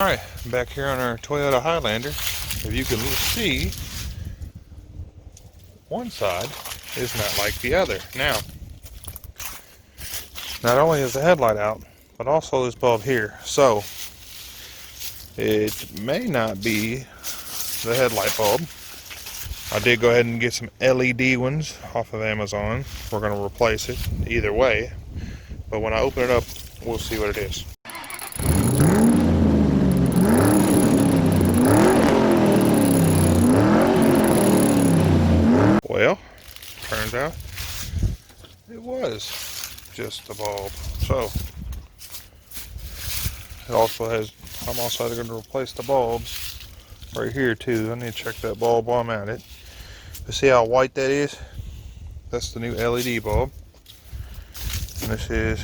Alright, back here on our Toyota Highlander. If you can see, one side is not like the other. Now, not only is the headlight out, but also this bulb here. So, it may not be the headlight bulb. I did go ahead and get some LED ones off of Amazon. We're going to replace it either way. But when I open it up, we'll see what it is. Well, turns out it was just a bulb. So, it also has, I'm also going to replace the bulbs right here too. I need to check that bulb while I'm at it. You see how white that is? That's the new LED bulb. And this is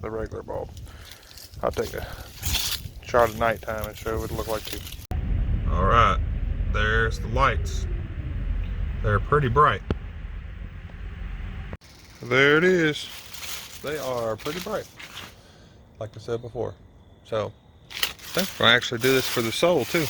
the regular bulb. I'll take a shot at nighttime and show you what it look like too. Alright, there's the lights. They're pretty bright. There it is. They are pretty bright, like I said before. So, I think we're going to actually do this for the soul too.